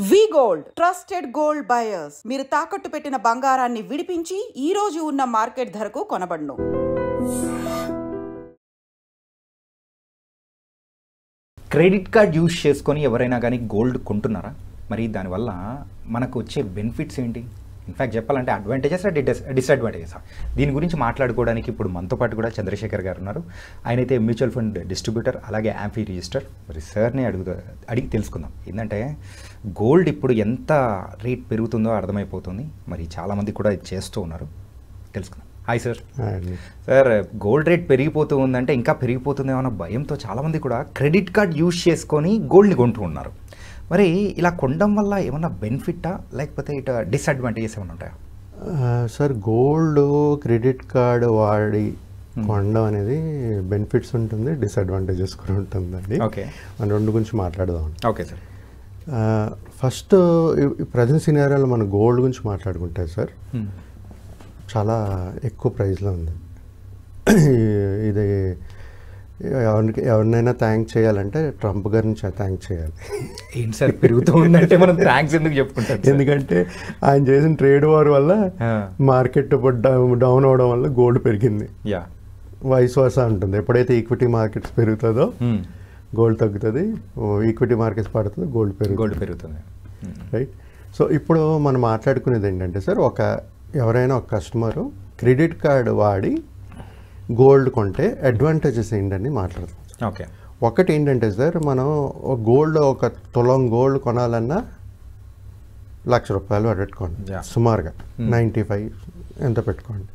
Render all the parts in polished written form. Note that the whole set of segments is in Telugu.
వి గోల్డ్ ట్రస్టెడ్ గోల్డ్ బయర్స్. మీరు తాకట్టు పెట్టిన బంగారాన్ని విడిపించి ఈ రోజు ఉన్న మార్కెట్ ధరకు కొనబడును. క్రెడిట్ కార్డ్ యూజ్ చేసుకొని ఎవరైనా కానీ గోల్డ్ కొంటున్నారా? మరి దానివల్ల మనకు వచ్చే బెనిఫిట్స్ ఏంటి? ఇన్ఫ్యాక్ట్ చెప్పాలంటే అడ్వాంటేజెస్ డిసడ్వాంటేజెస్ దీని గురించి మాట్లాడుకోవడానికి ఇప్పుడు మనతో పాటు కూడా చంద్రశేఖర్ గారు ఉన్నారు. ఆయనైతే మ్యూచువల్ ఫండ్ డిస్ట్రిబ్యూటర్, అలాగే యాంఫీ రిజిస్టర్. మరి సార్ని అడిగి తెలుసుకుందాం. ఏంటంటే గోల్డ్ ఇప్పుడు ఎంత రేట్ పెరుగుతుందో అర్థమైపోతుంది. మరి చాలామంది కూడా ఇది చేస్తూ ఉన్నారు, తెలుసుకుందాం. Hi sir. Sir, gold rate పెరిగిపోతూ ఉందంటే ఇంకా పెరిగిపోతుందేమో అన్న భయంతో చాలామంది కూడా క్రెడిట్ కార్డ్ యూజ్ చేసుకొని గోల్డ్ని కొంటూ ఉన్నారు. మరి ఇలా కొనడం వల్ల ఏమన్నా బెనిఫిట్టా లేకపోతే ఇటు డిసడ్వాంటేజెస్ ఏమైనా ఉంటాయా? సార్, గోల్డ్ క్రెడిట్ కార్డ్ వాడి కొనడం అనేది బెనిఫిట్స్ ఉంటుంది, డిసడ్వాంటేజెస్ కూడా ఉంటుందండి. ఓకే, మనం రెండు గురించి మాట్లాడదాం. Okay sir. ఫస్ట్ ప్రజెంట్ సినారియోలో మనం గోల్డ్ గురించి మాట్లాడుకుంటే సార్ చాలా ఎక్కువ ప్రైస్లో ఉంది. ఇది ఎవరినైనా థ్యాంక్ చేయాలంటే ట్రంప్ గారిని థ్యాంక్ చేయాలి. ఏంటి సార్ పెరుగుతూ ఉందంటే మనం థ్యాంక్స్ ఎందుకు చెప్పుకుంటాం? ఎందుకంటే ఆయన చేసిన ట్రేడ్ వార్ వల్ల మార్కెట్ డౌన్ అవడం వల్ల గోల్డ్ పెరిగింది. వైస్ వర్సా ఉంటుంది. ఎప్పుడైతే ఈక్విటీ మార్కెట్స్ పెరుగుతుందో గోల్డ్ తగ్గుతుంది, ఈక్విటీ మార్కెట్స్ పడుతుందో గోల్డ్ పెరుగుతుంది. రైట్. సో ఇప్పుడు మనం మాట్లాడుకునేది ఏంటంటే సార్, ఎవరైనా ఒక కస్టమరు క్రెడిట్ కార్డు వాడి గోల్డ్ కొంటే అడ్వాంటేజెస్ ఏంటని మాట్లాడతాం. ఓకే. ఒకటి ఏంటంటే సార్, మనం ఒక తులం గోల్డ్ కొనాలన్నా ₹1,00,000 పెట్టుకోండి, సుమారుగా 95 ఎంత పెట్టుకోండి.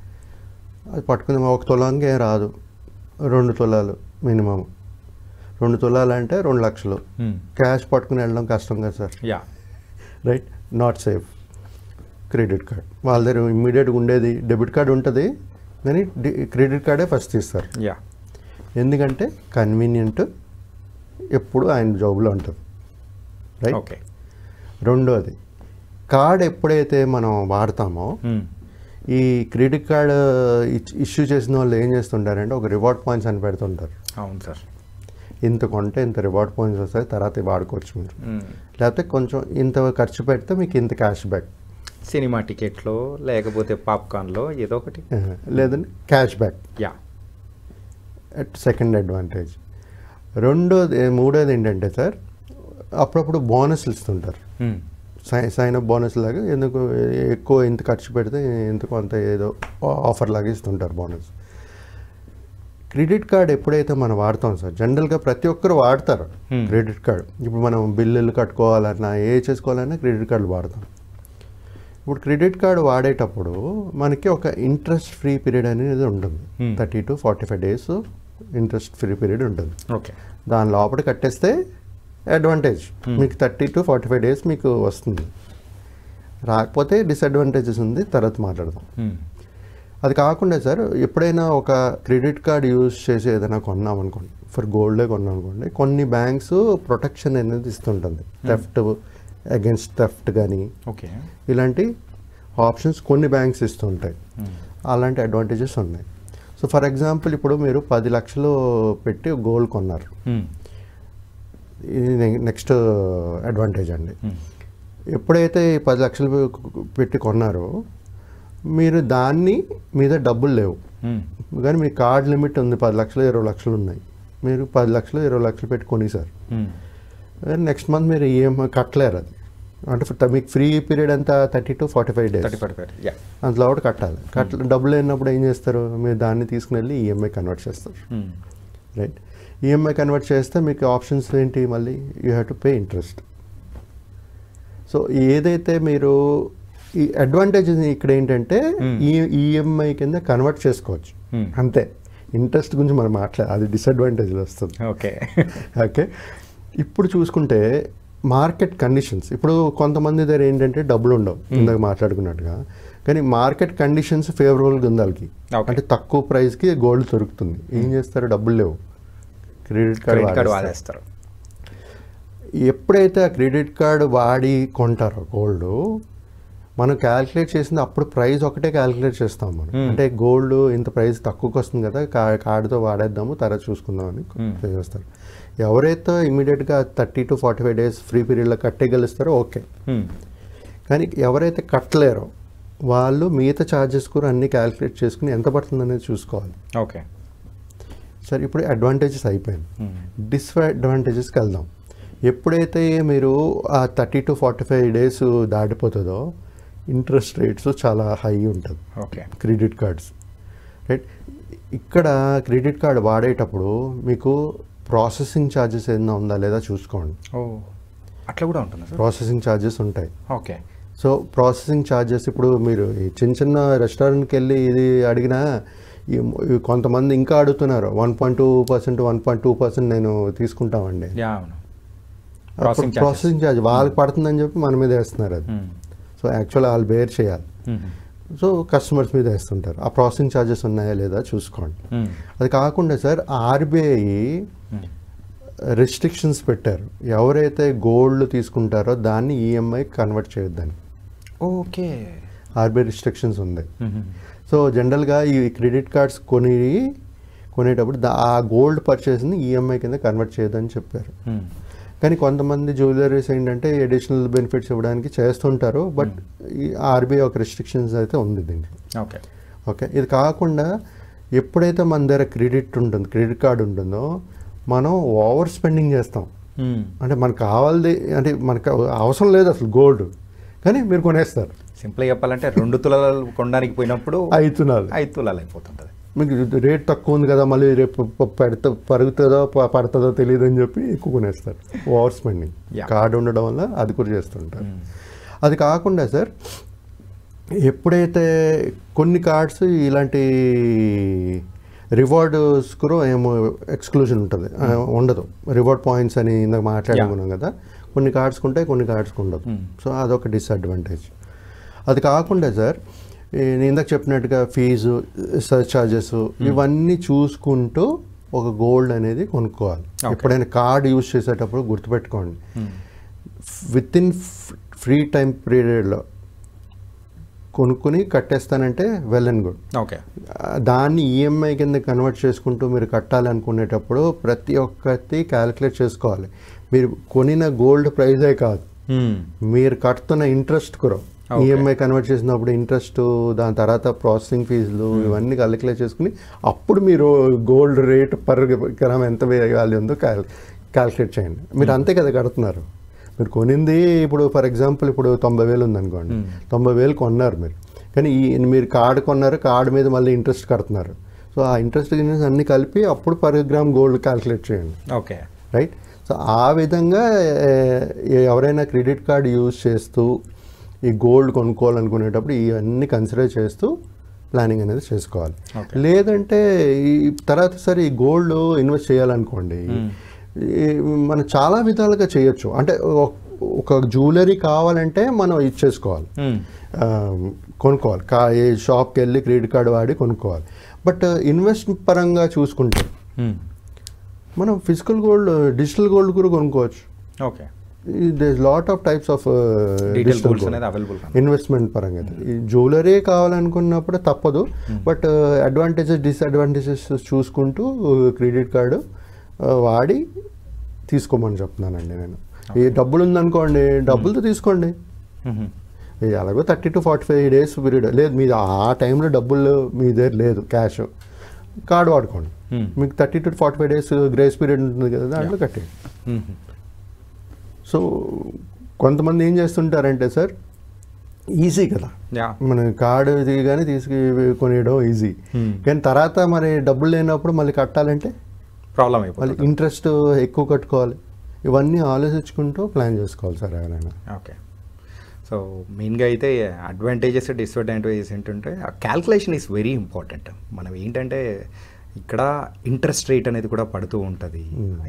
అది పట్టుకుని ఒక తులానికి ఏం రాదు, 2 తులాలు మినిమం. 2 తులాలు అంటే 2 లక్షలు. క్యాష్ పట్టుకుని వెళ్ళడం కష్టం కదా sir. Right. Not safe. Credit card వాళ్ళ దగ్గర ఇమ్మీడియట్గా ఉండేది డెబిట్ కార్డు ఉంటుంది, కానీ క్రెడిట్ కార్డే ఫస్ట్ ఇస్తారు. ఎందుకంటే కన్వీనియంట్, ఎప్పుడు ఆయన జాబ్లో ఉంటుంది. రైట్. ఓకే. రెండోది, కార్డ్ ఎప్పుడైతే మనం వాడతామో ఈ క్రెడిట్ కార్డు ఇష్యూ చేసిన వాళ్ళు ఏం చేస్తుంటారంటే ఒక రివార్డ్ పాయింట్స్ అని పెడుతుంటారు. అవును సార్. ఇంత కొంటే ఇంత రివార్డ్ పాయింట్స్ వస్తాయి, తర్వాత వాడుకోవచ్చు మీరు. లేకపోతే కొంచెం ఇంత ఖర్చు పెడితే మీకు ఇంత క్యాష్ బ్యాక్, సినిమా టికెట్లో లేకపోతే పాప్కార్న్లో ఏదో ఒకటి, లేదంటే క్యాష్ బ్యాక్. Second advantage. మూడోది ఏంటంటే సార్, అప్పుడప్పుడు బోనస్లు ఇస్తుంటారు. సైన్ అప్ బోనస్ లాగా, ఎందుకు ఎక్కువ ఇంత ఖర్చు పెడితే ఎందుకు అంత ఏదో ఆఫర్ లాగా ఇస్తుంటారు బోనస్. క్రెడిట్ కార్డ్ ఎప్పుడైతే మనం వాడతాం సార్, జనరల్గా ప్రతి ఒక్కరు వాడతారు క్రెడిట్ కార్డ్. ఇప్పుడు మనం బిల్లులు కట్టుకోవాలన్నా చేసుకోవాలన్నా క్రెడిట్ కార్డు వాడతాం. ఇప్పుడు క్రెడిట్ కార్డు వాడేటప్పుడు మనకి ఒక ఇంట్రెస్ట్ ఫ్రీ పీరియడ్ అనేది ఉంటుంది. 30 to 45 days interest free period ఉంటుంది. ఓకే. దాని లోపల కట్టేస్తే అడ్వాంటేజ్, మీకు 30 to 45 days మీకు వస్తుంది. రాకపోతే డిసడ్వాంటేజెస్ ఉంది, తర్వాత మాట్లాడదాం. అది కాకుండా సార్, ఎప్పుడైనా ఒక క్రెడిట్ కార్డ్ యూజ్ చేసి ఏదైనా కొన్నాం అనుకోండి, ఫర్ గోల్డే కొన్నాం అనుకోండి, కొన్ని బ్యాంక్స్ ప్రొటెక్షన్ అనేది ఇస్తుంటుంది, అగెన్స్ట్ థెఫ్ట్ కానీ ఇలాంటి ఆప్షన్స్ కొన్ని బ్యాంక్స్ ఇస్తుంటాయి. అలాంటి అడ్వాంటేజెస్ ఉన్నాయి. సో ఫర్ ఎగ్జాంపుల్, ఇప్పుడు మీరు 10 లక్షలు పెట్టి గోల్డ్ కొన్నారు, ఇది నెక్స్ట్ అడ్వాంటేజ్ అండి. ఎప్పుడైతే 10 లక్షలు పెట్టి కొన్నారో, మీరు దాన్ని మీద డబ్బులు లేవు, కానీ మీ కార్డ్ లిమిట్ ఉంది, 10 లక్షలు 20 లక్షలు ఉన్నాయి. మీరు 10 లక్షలు 20 లక్షలు పెట్టి కొనేసారు, నెక్స్ట్ మంత్ మీరు ఈఎంఐ కట్టలేరు. అది అంటే మీకు ఫ్రీ పీరియడ్ అంతా 30 to 45 days. అంతలో ఒకటి కట్టాలి. డబ్బులు లేనప్పుడు ఏం చేస్తారు, మీరు దాన్ని తీసుకుని వెళ్ళి ఈఎంఐ కన్వర్ట్ చేస్తారు. రైట్. ఈఎంఐ కన్వర్ట్ చేస్తే మీకు ఆప్షన్స్ ఏంటి, మళ్ళీ you have to pay interest. So ఏదైతే మీరు ఈ అడ్వాంటేజ్ ఇక్కడ ఏంటంటే ఈఎంఐ కింద కన్వర్ట్ చేసుకోవచ్చు, అంతే. ఇంట్రెస్ట్ గురించి మనం అది డిసడ్వాంటేజ్ వస్తుంది. ఓకే. ఓకే. ఇప్పుడు చూసుకుంటే మార్కెట్ కండిషన్స్, ఇప్పుడు కొంతమంది దగ్గర ఏంటంటే డబ్బులు ఉండవు, ఇందాక మాట్లాడుకున్నట్టుగా, కానీ మార్కెట్ కండిషన్స్ ఫేవరబుల్గా ఉంది వాళ్ళకి. అంటే తక్కువ ప్రైస్కి గోల్డ్ దొరుకుతుంది. ఏం చేస్తారు, డబ్బులు లేవు, క్రెడిట్ కార్డు వాడేస్తారు. ఎప్పుడైతే ఆ క్రెడిట్ కార్డు వాడి కొంటారో గోల్డ్, మనం క్యాలిక్యులేట్ చేసింది అప్పుడు ప్రైస్ ఒకటే క్యాలిక్యులేట్ చేస్తాం మనం. అంటే గోల్డ్ ఇంత ప్రైస్ తక్కువకి వస్తుంది కదా, కార్డుతో వాడేద్దాము, తర్వాత చూసుకుందాం అని చేస్తారు. ఎవరైతే ఇమీడియట్గా 30 to 45 days ఫ్రీ పీరియడ్లో కట్టేయగలుస్తారో ఓకే. కానీ ఎవరైతే కట్టలేరో వాళ్ళు మిగతా ఛార్జెస్ కూడా అన్నీ క్యాలిక్యులేట్ చేసుకుని ఎంత పడుతుంది అనేది చూసుకోవాలి. ఓకే సరే, ఇప్పుడు అడ్వాంటేజెస్ అయిపోయింది. డిస్అడ్వాంటేజెస్కి వెళ్దాం. ఎప్పుడైతే మీరు ఆ 30 to 45 days దాటిపోతుందో ఇంట్రెస్ట్ రేట్స్ చాలా హై ఉంటుంది. Okay credit cards, right. ఇక్కడ క్రెడిట్ కార్డ్ వాడేటప్పుడు మీకు ప్రాసెసింగ్ ఛార్జెస్ ఏదైనా ఉందా లేదా చూసుకోండి. అట్లా కూడా ఉంటుంది సార్. ప్రాసెసింగ్ ఛార్జెస్ ఉంటాయి. ఓకే. సో ప్రాసెసింగ్ ఛార్జెస్ ఇప్పుడు మీరు చిన్న చిన్న రెస్టారెంట్కి వెళ్ళి ఇది అడిగినా కొంతమంది ఇంకా అడుగుతున్నారు 1.2%, 1.2% నేను తీసుకుంటామండి. ప్రాసెసింగ్ ఛార్జ్ వాళ్ళకి పడుతుందని చెప్పి మన మీద వేస్తున్నారు అది. సో యాక్చువల్లీ వాళ్ళు బేర్ చేయాలి. సో కస్టమర్స్ మీద వేస్తుంటారు. ఆ ప్రాసెసింగ్ ఛార్జెస్ ఉన్నాయా లేదా చూసుకోండి. అది కాకుండా సార్ ఆర్బీఐ రెస్ట్రిక్షన్స్ పెట్టారు. ఎవరైతే గోల్డ్ తీసుకుంటారో దాన్ని ఈఎంఐ కన్వర్ట్ చేయొద్దని. ఓకే. ఆర్బీఐ రిస్ట్రిక్షన్స్ ఉంది. సో జనరల్గా ఈ క్రెడిట్ కార్డ్స్ కొనేటప్పుడు ఆ గోల్డ్ పర్చేస్ని ఈఎంఐ కింద కన్వర్ట్ చేయొద్దని చెప్పారు. కానీ కొంతమంది జ్యువెలరీస్ ఏంటంటే అడిషనల్ బెనిఫిట్స్ ఇవ్వడానికి చేస్తుంటారు. బట్ ఈ ఆర్బీఐ ఒక రిస్ట్రిక్షన్స్ అయితే ఉంది దీనికి. Okay okay. ఇది కాకుండా ఎప్పుడైతే మన దగ్గర క్రెడిట్ కార్డు ఉంటుందో మనం ఓవర్ స్పెండింగ్ చేస్తాం. అంటే మనకు కావాల్ది అంటే మనకు అవసరం లేదు అసలు గోల్డ్, కానీ మీరు కొనేస్తారు. సింపుల్గా చెప్పాలంటే 2 తులాలు కొనడానికి పోయినప్పుడు 5 తులాలు అయిపోతుంటుంది. మీకు రేట్ తక్కువ ఉంది కదా, మళ్ళీ రేపు పరుగుతుందో పడుతుందో తెలియదు అని చెప్పి ఎక్కువ కొనేస్తారు. ఓవర్ స్పెండింగ్ కార్డు ఉండడం వల్ల అది కూడా చేస్తుంటారు. అది కాకుండా సార్ ఎప్పుడైతే కొన్ని కార్డ్స్ ఇలాంటి రివార్డ్స్ కూడా ఏమో ఎక్స్క్లూజన్ ఉంటుంది, ఉండదు. రివార్డ్ పాయింట్స్ అని ఇందాక మాట్లాడుకున్నాం కదా, కొన్ని కార్డ్స్కి ఉంటాయి, కొన్ని కార్డ్స్కి ఉండదు. సో అదొక డిసడ్వాంటేజ్. అది కాకుండా సార్ నేను ఇందాక చెప్పినట్టుగా ఫీజు, సర్చార్జెస్ ఇవన్నీ చూసుకుంటూ ఒక గోల్డ్ అనేది కొనుక్కోవాలి. ఎప్పుడైనా కార్డ్ యూజ్ చేసేటప్పుడు గుర్తుపెట్టుకోండి, విత్ ఇన్ ఫ్రీ టైం పీరియడ్లో కొనుక్కొని కట్టేస్తానంటే వెల్ అండ్ గుడ్. ఓకే. దాన్ని ఈఎంఐ కింద కన్వర్ట్ చేసుకుంటూ మీరు కట్టాలనుకునేటప్పుడు ప్రతి ఒక్కటి క్యాలిక్యులేట్ చేసుకోవాలి. మీరు కొనిన గోల్డ్ ప్రైజే కాదు, మీరు కడుతున్న ఇంట్రెస్ట్ కూడా ఈఎంఐ కన్వర్ట్ చేసినప్పుడు ఇంట్రెస్ట్, దాని తర్వాత ప్రాసెసింగ్ ఫీజులు ఇవన్నీ క్యాలిక్యులేట్ చేసుకుని అప్పుడు మీరు గోల్డ్ రేట్ పర్ గ్రామ్ ఎంత వేయాలి ఉందో క్యాలిక్యులేట్ చేయండి. మీరు అంతే కదా కడుతున్నారు. మీరు కొనింది ఇప్పుడు ఫర్ ఎగ్జాంపుల్ ఇప్పుడు 90,000 ఉందనుకోండి, 90,000 కొన్నారు మీరు, కానీ మీరు కార్డు కొన్నారు, కార్డు మీద మళ్ళీ ఇంట్రెస్ట్ కడుతున్నారు. సో ఆ ఇంట్రెస్ట్ అన్నీ కలిపి అప్పుడు పర్ గ్రామ్ గోల్డ్ క్యాలిక్యులేట్ చేయండి. Okay, right. సో ఆ విధంగా ఎవరైనా క్రెడిట్ కార్డ్ యూజ్ చేస్తూ ఈ గోల్డ్ కొనుక్కోవాలనుకునేటప్పుడు ఇవన్నీ కన్సిడర్ చేస్తూ ప్లానింగ్ అనేది చేసుకోవాలి. లేదంటే ఈ తర్వాత సరే ఈ గోల్డ్ ఇన్వెస్ట్ చేయాలనుకోండి, మనం చాలా విధాలుగా చేయొచ్చు. అంటే ఒక జ్యువెలరీ కావాలంటే మనం ఇచ్చేసుకోవాలి, కొనుక్కోవాలి, ఏ షాప్కి వెళ్ళి క్రెడిట్ కార్డు వాడి కొనుక్కోవాలి. బట్ ఇన్వెస్ట్ పరంగా చూసుకుంటే మనం ఫిజికల్ గోల్డ్, డిజిటల్ గోల్డ్ కూడా కొనుక్కోవచ్చు. Okay. There lot of types of investment పరంగా. ఈ జ్యువెలరీ కావాలనుకున్నప్పుడు తప్పదు, బట్ అడ్వాంటేజెస్ డిసడ్వాంటేజెస్ చూసుకుంటూ క్రెడిట్ కార్డు వాడి తీసుకోమని చెప్తున్నానండి నేను. ఈ డబ్బులు ఉందనుకోండి, డబ్బులతో తీసుకోండి. అలాగే 30 to 45 days పీరియడ్ లేదు, మీరు ఆ టైంలో డబ్బులు మీ దగ్గర లేదు, క్యాష్, కార్డు వాడుకోండి. మీకు 30 to 45 days గ్రేస్ పీరియడ్ ఉంటుంది కదా, దాంట్లో కట్టేయండి. సో కొంతమంది ఏం చేస్తుంటారంటే సార్, ఈజీ కదా మన కార్డు దిగానే తీసుకొనియడం ఈజీ, కానీ తర్వాత మరి డబ్బులు లేనప్పుడు మళ్ళీ కట్టాలంటే ప్రాబ్లం అయిపోతుంది, మళ్ళీ ఇంట్రెస్ట్ ఎక్కువ కట్టుకోవాలి. ఇవన్నీ ఆలోచించుకుంటూ ప్లాన్ చేసుకోవాలి సార్ ఎవరైనా. ఓకే. సో మెయిన్గా అయితే అడ్వాంటేజెస్ డిస్అడ్వాంటేజెస్ ఏంటంటే ఆ క్యాల్కులేషన్ ఈజ్ వెరీ ఇంపార్టెంట్. మనం ఏంటంటే ఇక్కడ ఇంట్రెస్ట్ రేట్ అనేది కూడా పడుతూ ఉంటుంది.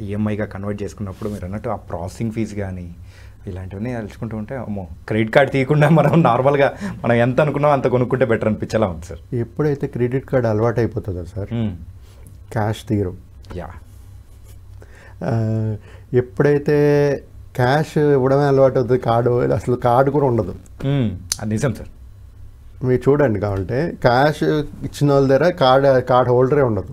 ఈఎంఐగా కన్వర్ట్ చేసుకున్నప్పుడు మీరు అన్నట్టు ఆ ప్రాసెసింగ్ ఫీజు కానీ ఇలాంటివన్నీ తలుచుకుంటూ ఉంటే అమ్మో, క్రెడిట్ కార్డ్ తీయకుండా మనం నార్మల్గా మనం ఎంత అనుకున్నామో అంత కొనుక్కుంటే బెటర్ అనిపించేలా ఉంది సార్. ఎప్పుడైతే క్రెడిట్ కార్డ్ అలవాటు అయిపోతుందో సార్, క్యాష్ తీయరు. ఎప్పుడైతే క్యాష్ ఇవ్వడమే అలవాటు అవుతుంది, కార్డు అసలు కార్డు కూడా ఉండదు. అది నిజం సార్. మీరు చూడండి, కావాలంటే క్యాష్ ఇచ్చిన వాళ్ళ దగ్గర కార్డ్ హోల్డరే ఉండదు.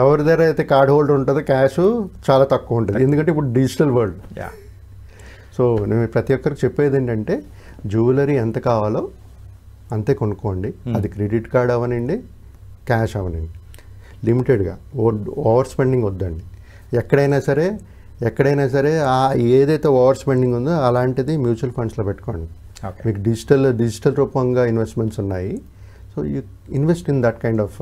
ఎవరి దగ్గర అయితే కార్డ్ హోల్డర్ ఉంటుందో క్యాష్ చాలా తక్కువ ఉంటుంది, ఎందుకంటే ఇప్పుడు డిజిటల్ వరల్డ్. యా. సో నేను ప్రతి ఒక్కరికి చెప్పేది ఏంటంటే జ్యువెలరీ ఎంత కావాలో అంతే కొనుక్కోండి. అది క్రెడిట్ కార్డ్ అవనండి, క్యాష్ అవనండి, లిమిటెడ్గా. ఓవర్ స్పెండింగ్ వద్దండి. ఎక్కడైనా సరే ఏదైతే ఓవర్ స్పెండింగ్ ఉందో అలాంటిది మ్యూచువల్ ఫండ్స్లో పెట్టుకోండి. ఓకే. మీకు డిజిటల్ రూపంగా ఇన్వెస్ట్మెంట్స్ ఉన్నాయి. So you invest in that kind of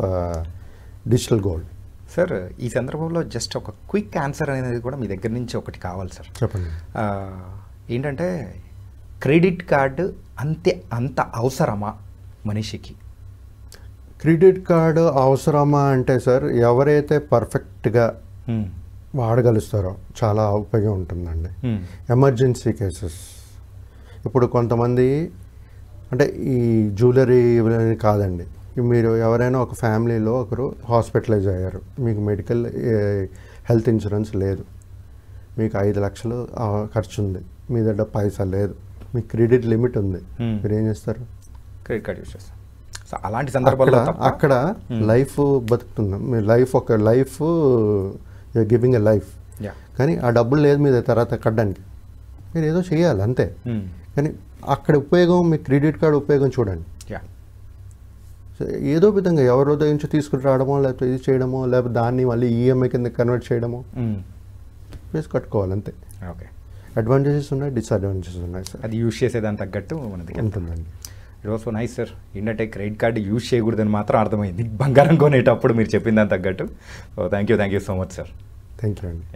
digital gold. Sir ఈ సందర్భంలో జస్ట్ ఒక క్విక్ ఆన్సర్ అనేది కూడా మీ దగ్గర నుంచి ఒకటి కావాలి సార్. చెప్పండి. ఏంటంటే క్రెడిట్ కార్డు అంత అవసరమా మనిషికి? క్రెడిట్ కార్డు అవసరమా అంటే సార్, ఎవరైతే పర్ఫెక్ట్గా వాడగలుస్తారో చాలా ఉపయోగం ఉంటుందండి. ఎమర్జెన్సీ కేసెస్, ఇప్పుడు కొంతమంది అంటే ఈ జ్యువెలరీ కాదండి, మీరు ఎవరైనా ఒక ఫ్యామిలీలో ఒకరు హాస్పిటలైజ్ అయ్యారు, మీకు మెడికల్ హెల్త్ ఇన్సూరెన్స్ లేదు, మీకు 5 లక్షలు ఖర్చు ఉంది, మీ దగ్గర పైసా లేదు, మీకు క్రెడిట్ లిమిట్ ఉంది, మీరు ఏం చేస్తారు? క్రెడిట్ కార్డ్ యూస్ చేస్తాం. సో అలాంటి సందర్భాల్లో అక్కడ లైఫ్ బతుకుతుంది, మీ లైఫ్ గివింగ్ ఎ లైఫ్. కానీ ఆ డబ్బులు లేదు మీద తర్వాత కట్టడానికి, మీరు ఏదో చేయాలి అంతే. కానీ అక్కడ ఉపయోగం, మీ క్రెడిట్ కార్డు ఉపయోగం చూడండి. సో ఏదో విధంగా ఎవరో నుంచి తీసుకుని రావడమో, లేకపోతే ఇది చేయడమో, లేకపోతే దాన్ని మళ్ళీ ఈఎంఐ కింద కన్వర్ట్ చేయడమో వేసి కట్టుకోవాలి అంతే. ఓకే. అడ్వాంటేజెస్ ఉన్నాయి, డిసడ్వాంటేజెస్ ఉన్నాయి సార్. అది యూజ్ చేసేదాన్ని తగ్గట్టు మనది ఉంటుందండి. It was so nice sir. ఏంటంటే క్రెడిట్ కార్డు యూజ్ చేయకూడదని మాత్రం అర్థమైంది బంగారం కొనేటప్పుడు మీరు చెప్పిన దాన్ని తగ్గట్టు. So thank you so much sir. Thank you అండి.